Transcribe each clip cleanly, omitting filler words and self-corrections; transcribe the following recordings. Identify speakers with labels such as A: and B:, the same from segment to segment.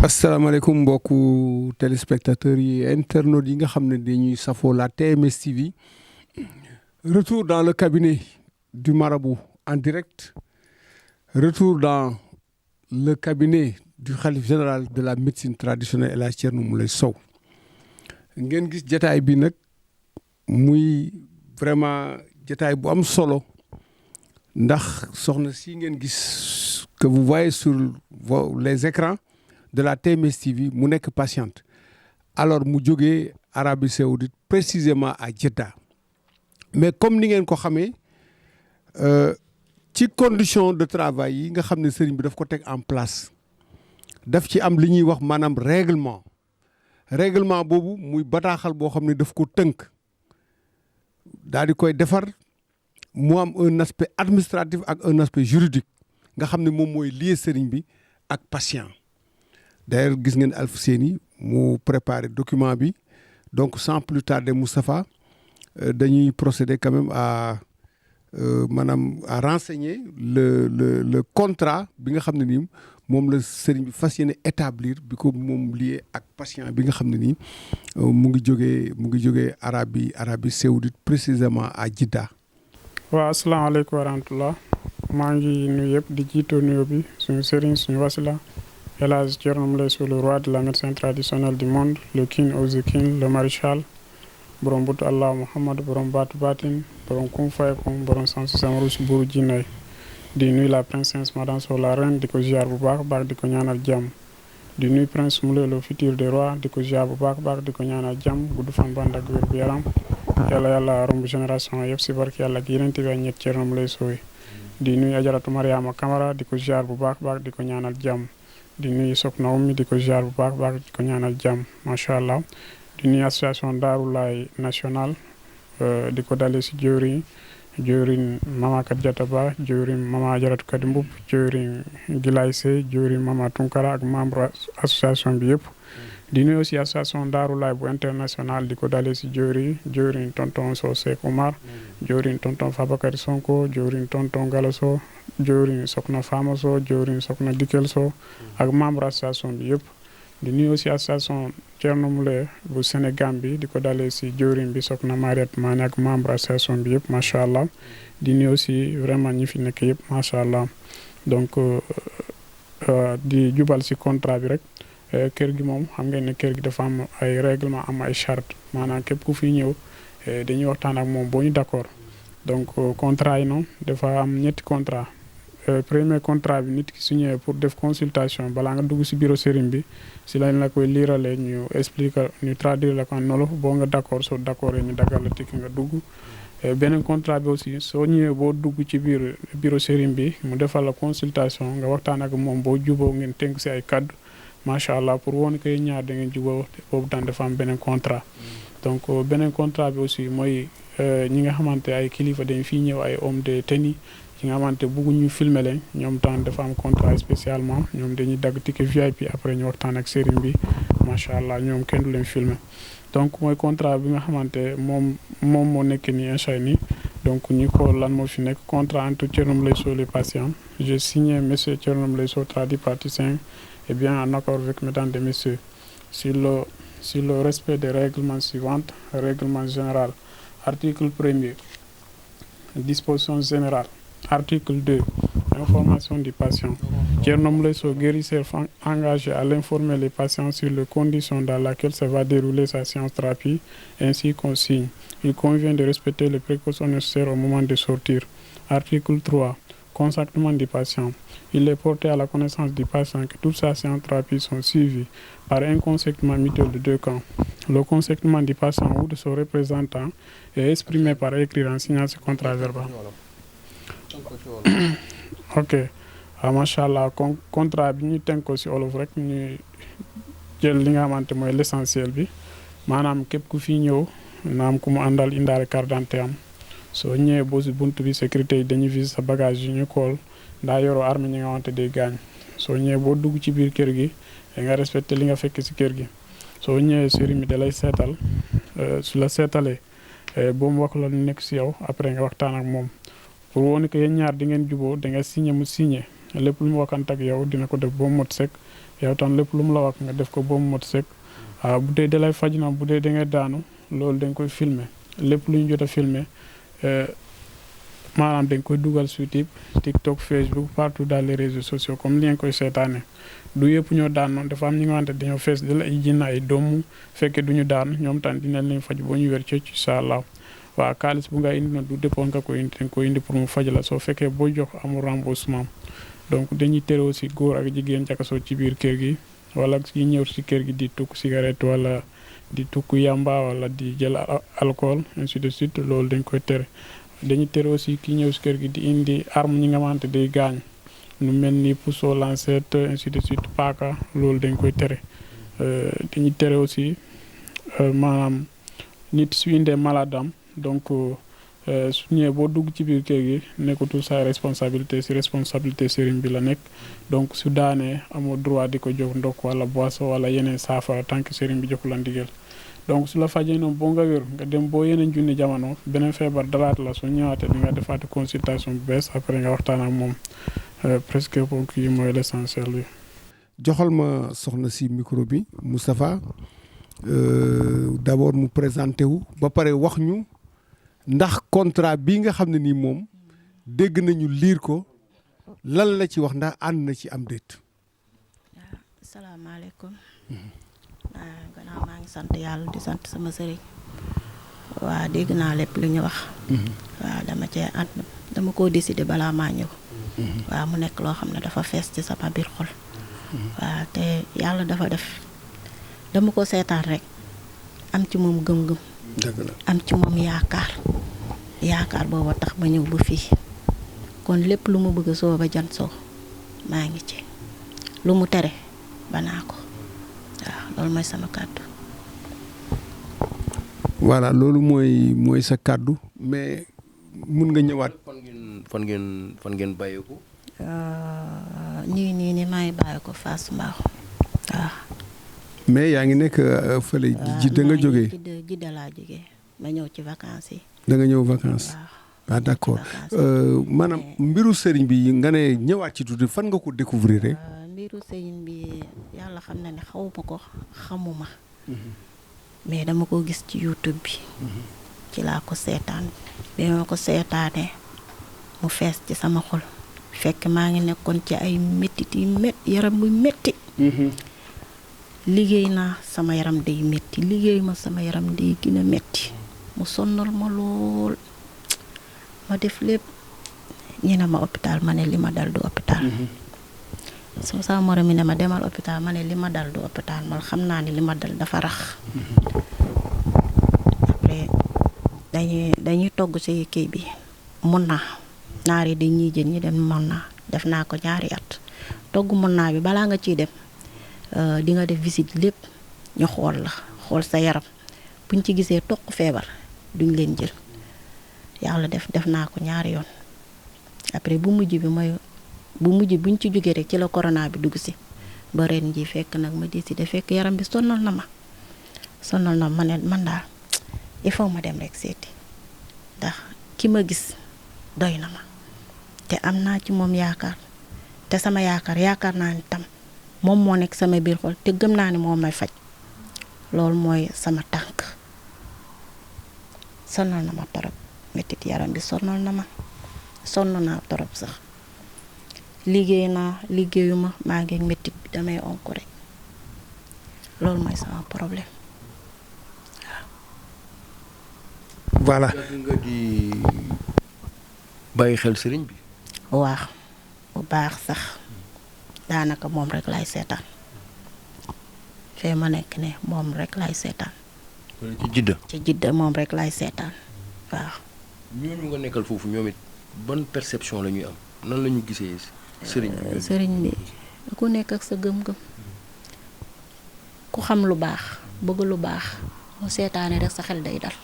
A: asalaamaaleykum mbokku téléspectateurs yi internautes yi nga xam ne dañuy safoo la TMS TV retour dans le cabinet du marabout en direct retour dans le cabinet du khalife général de la médecine traditionnelle El Hadj Thierno Moulé Sow ngeen gis jataay bi nag muy vraiment jataay bu am solo ndax soxna si ngeen gis que vous voyez sur les écrans de la TMS TV mu nekk patiente alors mu jógee Arabie Saoudite précisément à Jeddah mais comme ni ngeen ko xamee ci condition de travail yi nga xam ne sëriñ bi daf ko teg en place daf ci am li ñuy wax maanaam règlement boobu muy bataaxal boo xam ne daf ko tënk daal di koy defar mu am un aspect administratif ak un aspect juridique nga xam ne moom mooy lié sëriñ bi ak patient. D'ailleurs gis ngeen Alfousseyni mu préparé document bi donc sans plus tarder Moustapha dañuy procéder quand même à maanaam à renseigner le contrat bi nga xam ne nii moom la sëriñ bi fas yéene établir bi ko moom lié ak patient bi nga xam ne nii mu ngi jógee Arabie Saoudite précisément à Jeddah.
B: waaw asalaamaaleykum wa rahmatullah maa ngi nuyu yëpp di jiitoo nuyoo bi suñu sëriñ suñu wasila El Hadj Thierno Moulé Sow, le roi de la médecine traditionnelle du monde, le king of the king, le maréchal, borom butu Allah Muhammad, borom baatu baatin, borom kum fayakun, borom sansu samarusi buuru jinay di nuyu la princesse Madame Sow la reine di ko ziar bu baax di ko ñaanal jàmm di nuyu prince Moulé le futur des rois di ko ziar bu baax di ko ñaanal jàmm gudd fan bu ànd ak wér bu yaram yàlla romb génération yëpp si barke yàlla ak yeneen bi ñett Thierno Moulé Sow di nuyu ajaratu Mariama Camara di ko ziar bu baax di ko ñaanal jàmm di nuyu Sokhna Oumy di ko ziar bu baax di ko ñaanal jàmm macha allah di nuyu association Darou Laye nationale di ko dalee si jëwriñ mama Kadiata Ba jëwriñ mama Ajaratu Kadi Mbub jëwriñ Gilay Sey jëwriñ mama Tunkara ak membre association bi yëpp di nuyu aussi association Darou Laye bu international di ko dalee si jëwriñ tonton Sow Seck Oumar jëwriñ tonton Fabakary Sonko jëwriñ tonton Gala Sow jëwriñ Sokhna Fama Sow jëwriñ Sokhna Dikel Sow ak membre association bi yëpp di nuyu aussi association Thierno Moulé bu Sénégal bi di ko dalee si jëwriñ bi Sokhna Mariette Mané ak membre association bi yëpp macha allah di nuyu aussi vraiment ñi fi nekk yëpp macha allah donc di jubal si contrat bi rek kër gi moom xam ngeen ne kër gi dafa am ay règlement am ay charte maanaam képp ku fi ñëw dañuy waxtaan ak moom boo ñu d'accord donc contrat yi noonu dafa am ñetti contrat premier contrat bi nit ki su ñëwee pour def consultation balaa nga dugg si bureau sëriñ bi si lañ la koy liiralee ñu expliquer ñu traduire la ko en wolof boo nga d'accord soo d'accord ñu daggal la tikki nga dugg beneen contrat bi aussi soo ñëwee boo dugg ci biir bureau sëriñ bi mu defal la consultation nga waxtaan ak moom boo juboo ngeen tënk si ay kaddu macha allah pour woon koy ñaar da ngeen juboo boobu daan dafa am beneen contrat donc beneen contrat bi aussi mooy ñi nga xamante ay kilifa dañ fii ñëw ay homme de tenue ñi nga xamante bëgguñu filmer leen ñoom tam dafa am contrat spécialement ñoom dañuy dagg ticket VIP après ñu waxtaan ak sëriñ bi macha allah ñoom kenn du leen filmer donc mooy contrat bi nga xamante moom moo nekk nii incha nii donc ñu xool lan moo fi nekk contrat entre Thierno Moulé Sow les patients j'ai signé monsieur Thierno Moulé Sow tradit praticien et bien en accord avec mesdames et messieurs sur le respect des règlements suivants règlement général article 1er disposition générale article 2 information du patient Thierno Moulé Sow guérisseur engagé à l'informer les patients sur les conditions dans lesquelles se va dérouler sa séance thérapie ainsi qu'on signe. Il convient de respecter les précautions nécessaires au moment de sortir. Article 3 consentement du patient. Il est porté à la connaissance du patient que toutes ses séances thérapie sont suivies par un consentement mutuel de deux camps. Le consentement du patient ou de son représentant est exprimé par écrit en signant ce contrat verbal. ok macha allah contrat bi ñu tënk ko si olof rek ñu jël li nga xamante mooy l'essentiel bi maanaam képp ku fi ñëw naam ku mu àndal indaale carte d'identité am soo ñëwee boo si bunt bi sécurité yi dañuy visite sa bagage yi ñu xool ndaa yoroo arme ñi nga xamante day gaañ soo ñëwee boo dugg ci biir kër gi da nga respecté li nga fekk si kër gi soo ñëwee sëriñ bi da lay seetal su la seetalee boo mu wax la lu nekk si yow après nga waxtaan ak moom pour woon que yéen ñaar di ngeen juboo da nga signé mu signé lépp lu mu waxante ak yow dina ko def ba mot sek yow tam lépp lu mu la wax nga def ko ba mu mot sëkk. waaw bu dee dalay faj na bu dee da ngay daanu loolu dañ koy filmer lépp lu ñu jot a filmer maanaam dañ koy dugal sur TikTok Facebook partout dans les réseaux sociaux comme li ngeen koy seetaane du yëpp ñoo daan noonu dafa am ñi nga xamante dañoo fees di la ay jinna ay doomu fekkee du ñu daan ñoom tam dinañ leen faj boo ñu wér ci incha allah. waaw xaalis bu nga indi na du dépôt nga ko indi dañ ko indi pour mu faj la soo fekkee boo jox amul remboursement donc dañuy tere aussi góor ak jigéen jakasoo ci biir kër gi wala yi ñëw ci kër gi di tukk cigarette wala di tukk yamba wala di jël alcool ainsi de suite loolu dañ koy tere. dañuy tere aussi ki ñëw ci kër gi di indi arme ñi nga xamante day gaañ nu mel ni puso lancette ainsi de suite paaka loolu dañ koy tere. dañuy tere aussi maanaam nit su indee malade am donc su ñëwee boo dugg ci biir kër gi nekkatul sa responsabilité si responsabilité sëriñ bi la nekk donc su daanee amoo droit di ko jox ndox wala boisson wala yeneen saafara tant que sëriñ bi joxu la ndigal donc su la fajee noonu boo nga wér nga dem boo yeneen junni jamono beneen feebar dalaat la soo ñëwaatee di nga defaati consultation bu bees après nga waxtaan ak moom presque ponk yi mooy l'essentiel bi.
A: joxal ma soxna si micro bi Moustapha d'abord mu présenté wu ba pare wax ñu ndax contrat bii nga xam ne nii moom dégg nañu liir ko lan la ci wax ndax ànd na ci am déet.
C: waaw asalaamaaleykum. gannaaw maa ngi sant yàlla di sant sama sëriñ. waa dégg naa lépp lu ñu wax. waaw dama cee ànd dama koo décider balaa maa ñëw. waaw mu nekk loo xam ne dafa fees ci sama biir xol. waaw te yàlla dafa def dama ko seetaan rek am ci moom gëm-gëm.
A: dëgg la
C: am ci moom yaakaar booba tax ma ñëw ba fii kon lépp lu mu bëgg soo ba jant soo maa ngi ci lu mu tere banaa ko waaw loolu mooy sama kàddu.
A: voilà loolu mooy sa kàddu mais mun nga ñëwaat.
D: fan ngeen bàyyeeku.
C: nii maa ngi bàyyi ko Fass Mbao waaw.
A: mais yaa ngi nekk fële Jidda nga jógee.
C: Jidda laa jógee ma ñëw ci vacances yi.
A: da nga ñëw vacances. waaw d'accord maanaam mbiru sëriñ bi nga ne ñëwaat ci tuuti fan nga ko découvrir rek.
C: mbiru sëriñ bi yàlla xam na ne xawuma ko xamuma. mais dama ko gis ci YouTube bi. ci laa ko seetaan bi ma ko seetaanee mu fees ci sama xol fekk maa ngi nekkoon ci ay méttit yi yaram bu métti. liggéey naa sama yaram day métti liggéey ma sama yaram day gën a métti mu sonnal ma lool ma def lépp ñu ne ma hôpital ma ne li ma dal du hôpital. sama morom mi ne ma demal hôpital ma ne li ma dal du hôpital man xam naa ne li ma dal dafa rax. après dañuy togg ci kii bi mun naa naar yi dañuy jën ñi dem mun naa def naa ko ñaari at togg mun naa bi balaa nga ciy dem di nga def visite lépp ñu xool sa yaram buñ ci gisee toq feebar duñ leen jël yàlla def naa ko ñaari yoon après bu mujj buñ ci jógee rek ci la corona bi dugg si ba ren ji fekk nag ma décidé fekk yaram bi sonnal na ma ne man daal il faut ma dem rek seeti ndax ki ma gis doy na ma te am naa ci moom yaakaar te sama yaakaar naa ni tam moom moo nekk sama biir xol te gëm naa ni moom may faj loolu mooy sama tànk sonal na ma torop mettit yaram bi sonal na ma sonn naa torop sax liggéeyuma maa ngi mettit bi damay onk rek loolu mooy sama problème waaw.
A: voilà.
D: nga di bàyyi xel sëriñ bi.
C: waaw bu baax sax daanaka moom rek lay seetaan fee ma nekk ne moom rek lay seetaan. ci Jidda moom rek lay seetaan waaw.
D: ñooñu nga nekkal foofu ñoom it ban perception la ñuy am nan la ñu gisee sëriñ bi.
C: ku nekk ak sa gëm-gëm ku xam lu baax bëgg lu baax mu seetaane rek sa xel day dal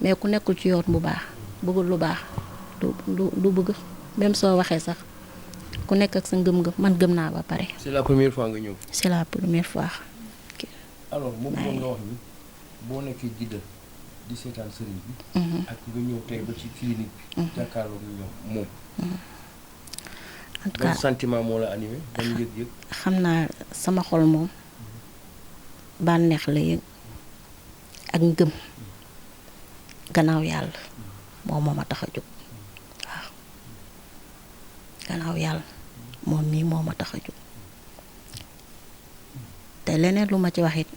C: mais ku nekkul ci yoon bu baax bëggul lu baax du bëgg même soo waxee sax ku nekk ak sa ngëm-ngëm man gëm naa ba pare.
D: c'est la première fois nga ñëw.
C: c'est la première fois.
D: alors moom nga wax ni boo nekkee Jidda di seetaan sëriñ bi. ak nga ñëw tey ba ci clinique bi. jàkkaarloo ak ñoom moom.
C: en tout cas
D: sentiment moo la animé ban yëg-yëg.
C: xam naa sama xol moom bànneex la yëg ak ngëm gannaaw yàlla moom moo ma tax a jóg waaw gannaaw yàlla moom mii moo ma tax a jóg te leneen lu ma ci wax it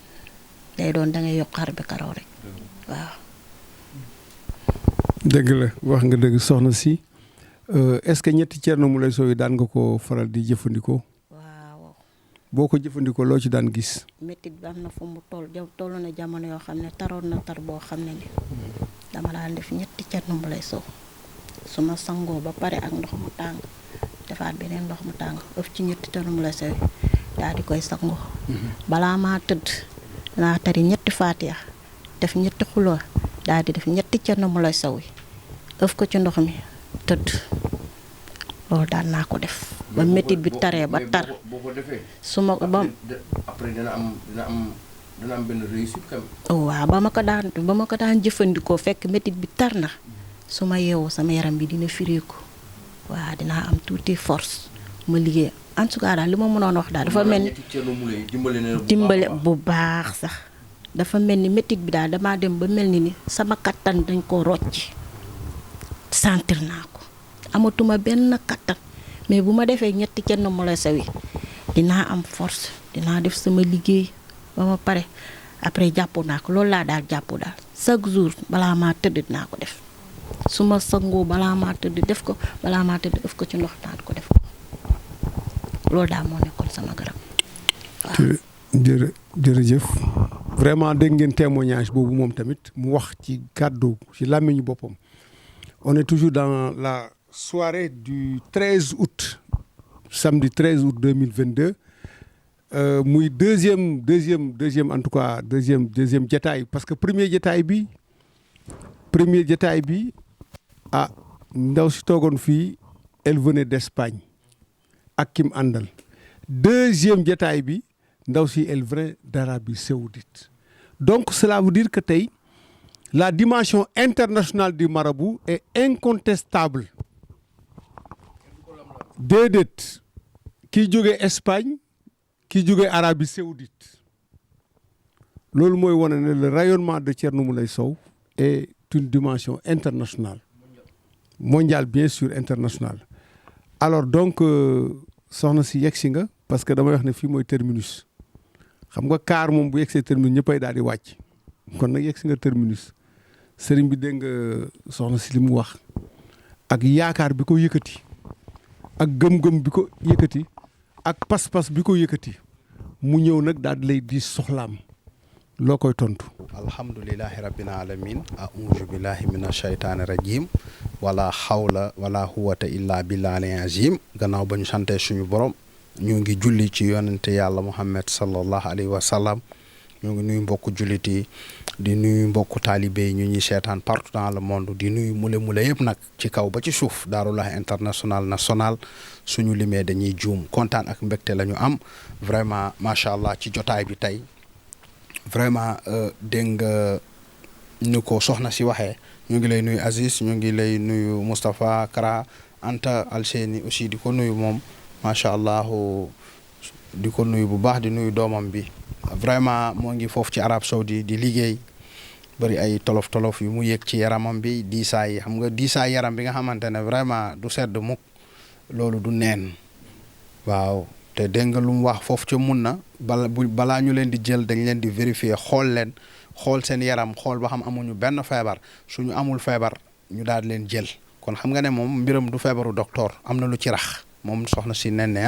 C: day doon dangay yokk xar bi karaw rek waaw.
A: dëgg la wax nga dëgg soxna si est-ce que ñetti Thierno Moulé Sow yi daan nga ko faral di jëfandikoo.
C: waaw.
A: boo ko jëfandikoo loo ci daan gis.
C: métit bi am na fu mu toll na jamono yoo xam ne taroon na tar boo xam ne ni dama daan def ñetti Thierno Moulé Sow su ma sangoo ba pare ak ndox mu tàng defaat beneen ndox mu tàng ëf ci ñetti Thierno Moulé Sow yi daal di koy sangoo. balaa maa tëdd naa tari ñetti Faatiha def ñetti xuloo daal di def ñetti Thierno Moulé Sow yi ëf ko ci ndox mi tëdd loolu daan naa ko def. ba métit bi taree ba tar
D: boo ko defee.
C: su ma ba
D: après dina am benn réussite quand même.
C: waaw ba ma ko daan jëfandikoo fekk métit bi tar na su ma yeewoo sama yaram bi dina fireeku waaw dinaa am tuuti force ma liggéey en tout cas daal li ma mënoon wax daal dafa mel ni dimbale bu baax sax dafa mel ni métit bi daal damaa dem ba mel ni sama kattan dañ ko rocc sentir naa ko amatuma benn kattan mais bu ma defee ñetti Thierno Moulé Sow yi dinaa am force dinaa def sama liggéey ba ma pare après jàpp naa ko loolu laa daal jàpp daal chaque jour balaa maa tëdd dinaa ko def su ma sangoo balaa maa tëdd def ko balaa maa tëdd def ko ci ndox naan ko def ko loolu daal moo nekkoon sama garab waaw.
A: jërëjëf vraiment dégg ngeen témoignage boobu moom tamit mu wax ci kàddu ci làmmiñu boppam. On est toujours dans la soirée du 13 août, samedi 13 août 2022. muy deuxième en tout cas deuxième jataay parce que premier jataay bi ndaw si toogoon fii elle venait d'Espagne ak kim àndal. deuxième jataay bi ndaw si elle venait d'Arabie Saoudite. Donc cela veut dire que tey la dimension internationale du marabout est incontestable. déedéet kii jógee Espagne kii jógee Arabie Saoudite loolu mooy wane ne le rayonnement de Thierno Moulé Sow est une dimension internationale mondiale bien sûr internationale. alors donc soxna si yegg si nga parce que damay wax ne fii mooy terminus xam nga car moom bu yegg see terminus ñëppay daal di wàcc kon nag yegg si nga terminus. sëriñ bi dégg nga soxna si li mu wax ak yaakaar bi ko yëkkati ak gëm-gëm bi ko yëkkati ak pas-pas bi ko yëkkati mu ñëw nag daal di lay di soxlaam loo koy tontu.
E: alhamdulilahi rabbil alamin a'uuzu billahi mina shaytaani rajim wala xawla wala huwata illa billahi azim gannaaw ba ñu santee suñu borom ñu ngi julli ci yonente yàlla muhammad sallallahu alayhi wa sallam ñu ngi nuyu mbokku jullit yi di nuyu mbokku taalibe yi ñu ñuy seetaan partout dans le monde di nuyu mule yëpp nag ci kaw ba ci suuf Daarulahi international national suñu limee dañuy juum kontaan ak mbégte la ñu am vraiment macha allah ci jotaay bi tey vraiment dégg nga ñu ko soxna si waxee ñu ngi lay nuyu Aziz ñu ngi lay nuyu Moustapha Kara Anta Alseni aussi di ko nuyu moom macha allah di ko nuyu bu baax di nuyu doomam bi. vraiment moo ngi foofu ci Arab Saoudi di liggéey bëri ay tolof yu mu yëg ci yaramam bi diisaay xam nga diisaay yaram bi nga xamante ne vraiment du sedd mukk loolu du neen waaw te dégg nga lu mu wax foofu ca mun na balaa ñu leen di jël dañ leen di vérifier xool seen yaram xool ba xam amuñu benn feebar suñu amul feebar ñu daal di leen jël kon xam nga ne moom mbiram du feebaru docteur am na lu ci rax moom soxna si nen ne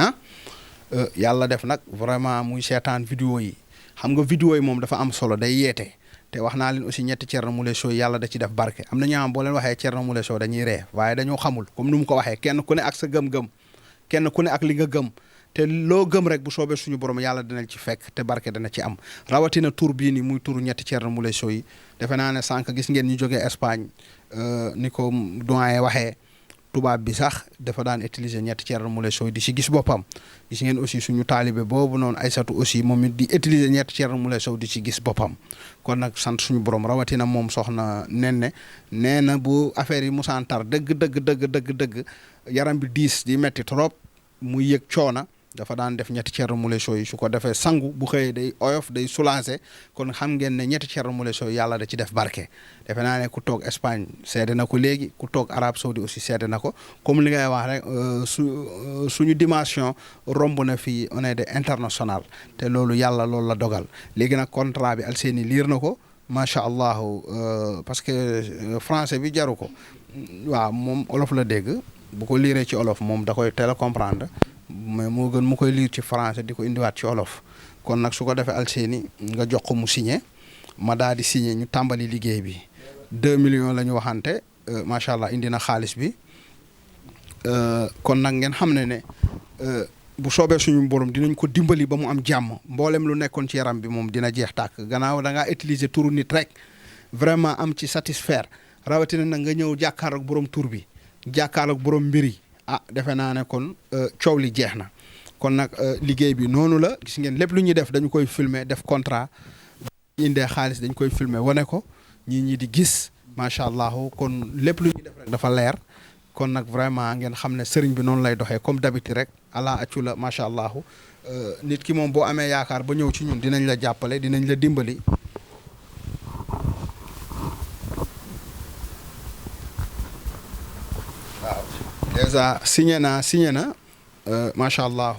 E: yàlla def nag vraiment muy seetaan vidéo yi xam nga vidéo yi moom dafa am solo day yeete te wax naa leen aussi ñetti Thierno Moulé Sow yàlla da ci def barke am na ñoo boo leen waxee Thierno Moulé Sow dañuy ree waaye dañoo xamul comme ni mu ko waxee kenn ku ne ak sa gëm-gëm kenn ku ne ak li nga gëm te loo gëm rek bu soobee suñu borom yàlla dina ci fekk te barke dana ci am rawatina tur bii ni muy turu ñetti Thierno Moulé Sow yi defe naa ne sànq gis ngeen ñu jógee Espagne ni ko doyen waxee tubaab bi sax dafa daan utiliser ñetti Thierno Moulé Sow di si gis boppam gis ngeen aussi suñu taalibe boobu noonu Aysatu aussi moom it di utiliser ñetti Thierno Moulé Sow di si gis boppam kon nag sant suñu borom rawatina moom soxna nen nee na bu affaire yi musantar dëgg yaram bi diis di metti trop muy yëg coona dafa daan def ñetti Thierno Moule Sow yi su ko defee sangu bu xëyee day oyof day soulagé kon xam ngeen ne ñetti Thierno Moule Sow yàlla da ci def barke. defe naa ne ku toog Espagne seede na ko léegi ku toog Arabie Saoudi aussi seede na ko comme li ngay wax rek suñu dimension romb na fii on est de international te loolu yàlla loolu la dogal léegi nag contrat bi Alseyni liir na ko macha allah parce que français bi jaru ko waaw moom olof la dégg bu ko liiree ci olof moom da koy teel a comprendre. mais moo gën mu koy lire ci français di ko indiwaat ci olof kon nag su ko defee Alseyni nga jox ko mu signé ma daal di signé ñu tàmbali liggéey bi 2 millions la ñu waxante macha allah indi na xaalis bi kon nag ngeen xam ne bu soobee suñu borom dinañ ko dimbali ba mu am jàmm mboolem lu nekkoon ci yaram bi moom dina jeex tàkk gannaaw da ngaa utiliser turu nit rek vraiment am ci satisfaire rawatina nag nga ñëw jàkkaarloog borom tur bi jàkkaarloog borom mbir yi defe naa ne kon coow li jeex na kon nag liggéey bi noonu la gis ngeen lépp lu ñuy def dañu koy filmer def contrat indee xaalis dañ koy filmer wane ko ñi di gis macha allah kon lépp lu ñuy def rek dafa leer kon nag vraiment ngeen xam ne sëriñ bi noonu lay doxee comme d'habitude rek ala accu la macha allah nit ki moom boo amee yaakaar ba ñëw ci ñun dinañ la jàppale dinañ la dimbali. déjà signé na macha allah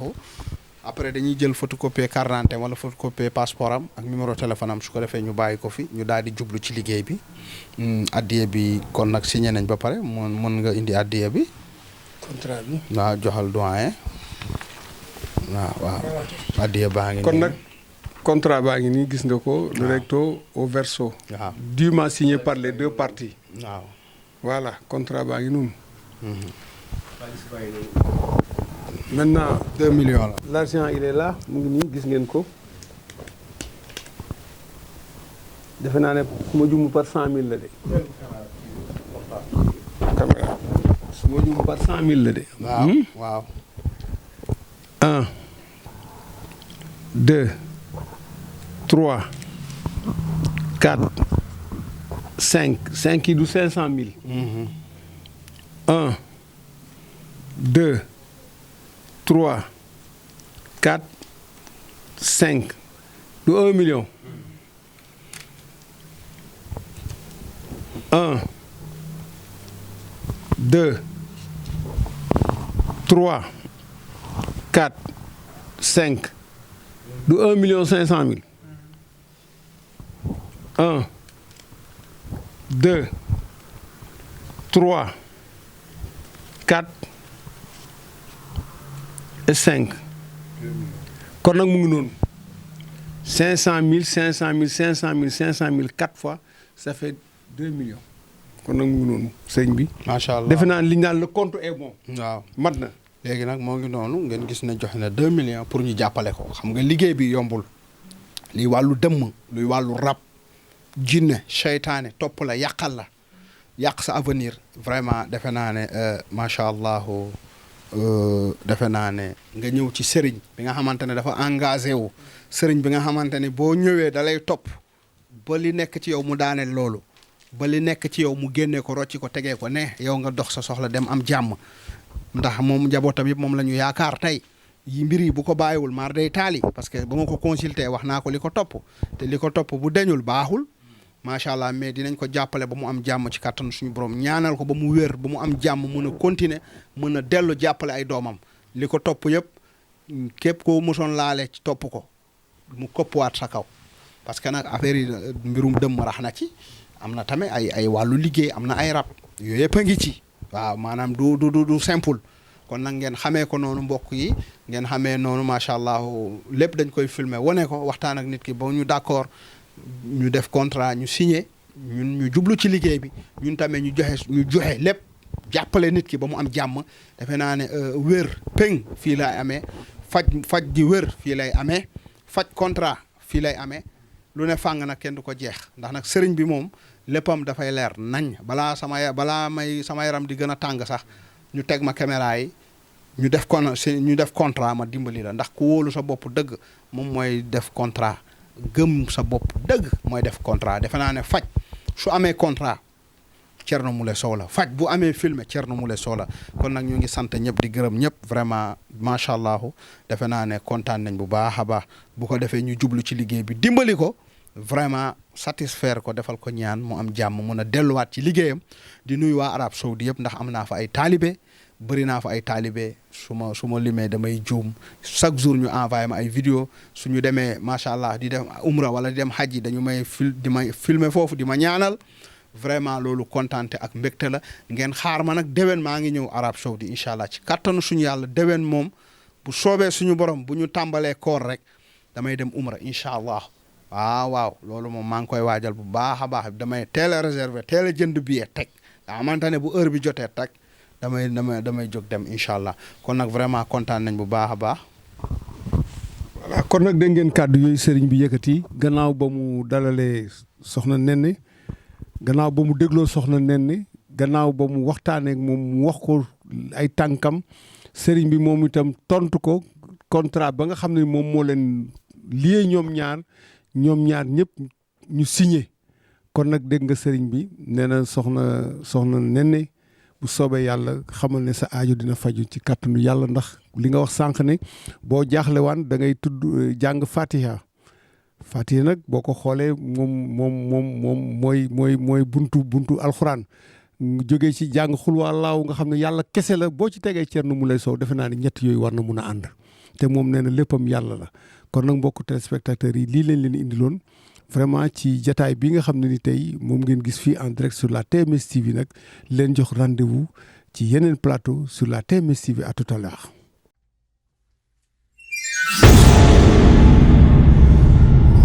E: après dañuy jël photocopie carte d'identité wala photocopie passeport am ak numéro téléphone am su ko defee ñu bàyyi ko fi ñu daal di jublu ci liggéey bi addiye bi kon nag signé nañ ba pare mën nga indi addiye bi.
A: contrat bi
E: waaw joxal doyen waaw addiye baa ngi
A: kon nag contrat baa ngi nii gis nga ko. le recto au verso.
E: waaw
A: dûment signé par les deux parties.
E: waaw
A: voilà contrat baa ngi noonu. maintenant
E: 2 millions la.
A: l'argent il est là mu ngi nii gis ngeen ko defe naa ne su ma jumu par 100 000 la de. caméra su ma jumu par 100 000 la de.
E: waaw
A: 1 2 3 4 5 yi du 500 000. 1 2 3 4 5 du 1 million. 1 2 3 4 5 du 1 million 500 000. 1 2 3 4 et 5 kon nag mu ngi noonu 500 000 500 000 500 000 500 000 4 fois ça fait 2 millions kon nag mu ngi noonu sëñ bi.
E: macha allah
A: defe naa li ñu naan le compte est bon.
E: waaw
A: mat na.
E: léegi nag moo ngi noonu ngeen gis ne joxe na 2 millions pour ñu jàppale ko xam nga liggéey bi yombul lii wàllu dëmm luy wàllu rab jinne seytaane topp la yàqal la yàq sa avenir vraiment defe naa ne macha allah defe naa ne nga ñëw ci sëriñ bi nga xamante ne dafa engagé wu sëriñ bi nga xamante ne boo ñëwee da lay topp ba li nekk ci yow mu daaneel loolu ba li nekk ci yow mu génnee ko rocci ko tegee ko ne yow nga dox sa soxla dem am jàmm ndax moom njabootam yëpp moom la ñu yaakaar tey yi mbir yi bu ko bàyyiwul maar day taali parce que ba ma ko consulté wax naa ko li ko topp te li ko topp bu deñul baaxul macha allah mais dinañ ko jàppale ba mu am jàmm ci kàttanu suñu borom ñaanal ko ba mu wér ba mu am jàmm mën a continuer mën a dellu jàppale ay doomam li ko topp yëpp képp ko mosoon laale ci topp ko mu koppuwaat sa kaw parce que nag affaire yi mbirum dëmm rax na ci am na tamit ay wàllu liggéey am na ay rab yooyu yëpp a ngi ci waaw maanaam du simple kon nag ngeen xamee ko noonu mbokk yi ngeen xamee noonu macha allah lépp dañ koy filmer wane ko waxtaan ak nit ki ba ñu d'accord ñu def contrat ñu signé ñun ñu jublu ci liggéey bi ñun tamit ñu joxe lépp jàppale nit ki ba mu am jàmm defe naa ne wér péng fii lay amee faj di wér fii lay amee faj contrat fii lay amee lu ne fàng nag kenn du ko jeex ndax nag sëriñ bi moom léppam dafay leer nañ balaa sama yaram di gën a tàng sax ñu teg ma caméra yi ñu def contrat ma dimbali la ndax ku wóolu sa bopp dëgg moom mooy def contrat gëm sa bopp dëgg mooy def contrat defe naa ne faj su amee contrat Thierno Moule Sow la faj bu amee filmé Thierno Moule Sow la kon nag ñu ngi sant ñëpp di gërëm ñëpp vraiment macha allah defe naa ne kontaan nañ bu baax a baax bu ko defee ñu jublu ci liggéey bi dimbali ko vraiment satisfaire ko defal ko ñaan mu am jàmm mun a delluwaat ci liggéeyam di nuyu waa Arab Saoudi yëpp ndax am naa fa ay taalibe bëri naa fa ay taalibe su ma limee damay juum chaque jour ñu envoyé ma ay vidéo suñu demee macha allah di dem umra wala di dem hajj yi dañu may filmer foofu di ma ñaanal vraiment loolu kontaante ak mbégte la ngeen xaar ma nag déwén maa ngi ñëw Arab Saoudi incha allah ci kattanu suñu yàlla déwén moom bu soobee suñu borom bu ñu tàmbalee koor rek damay dem umra incha allah waaw loolu moom maa ngi koy waajal bu baax a baax damay teel a réserver teel a jënd billet teg daa xamante ne bu heure bi jotee teg damay jóg dem incha allah kon nag vraiment kontaan nañ bu baax a baax.
A: voilà kon nag dégg ngeen kàddu yooyu sëriñ bi yëkkati gannaaw ba mu dalalee soxna Néné gannaaw ba mu dégloo soxna Néné gannaaw ba mu waxtaanee ak moom mu wax ko ay tànkam sëriñ bi moom itam tontu ko contrat ba nga xam ne moom moo leen lié ñoom ñaar ñëpp ñu signé kon nag dégg nga sëriñ bi nee na soxna Néné bu soobee yàlla xamal ne sa aajo dina faju ci kàttanu yàlla ndax li nga wax sànq ne boo jaaxlewaan da ngay tudd jàng Fatiha nag boo ko xoolee moom mooy buntu alxuraan jógee ci jàng xulwallaahu nga xam ne yàlla kese la boo ci tegee Thierno Moule Sow defe naa ne ñett yooyu war na mun a ànd te moom nee na léppam yàlla la kon nag mbokku téléspectateurs yi lii leen indiloon vraiment ci jataay bi nga xam ne ni tey moom ngeen gis fii en direct sur la TMS TV nag leen jox rendez-vous ci yeneen plateau sur la TMS TV à tout à l'heure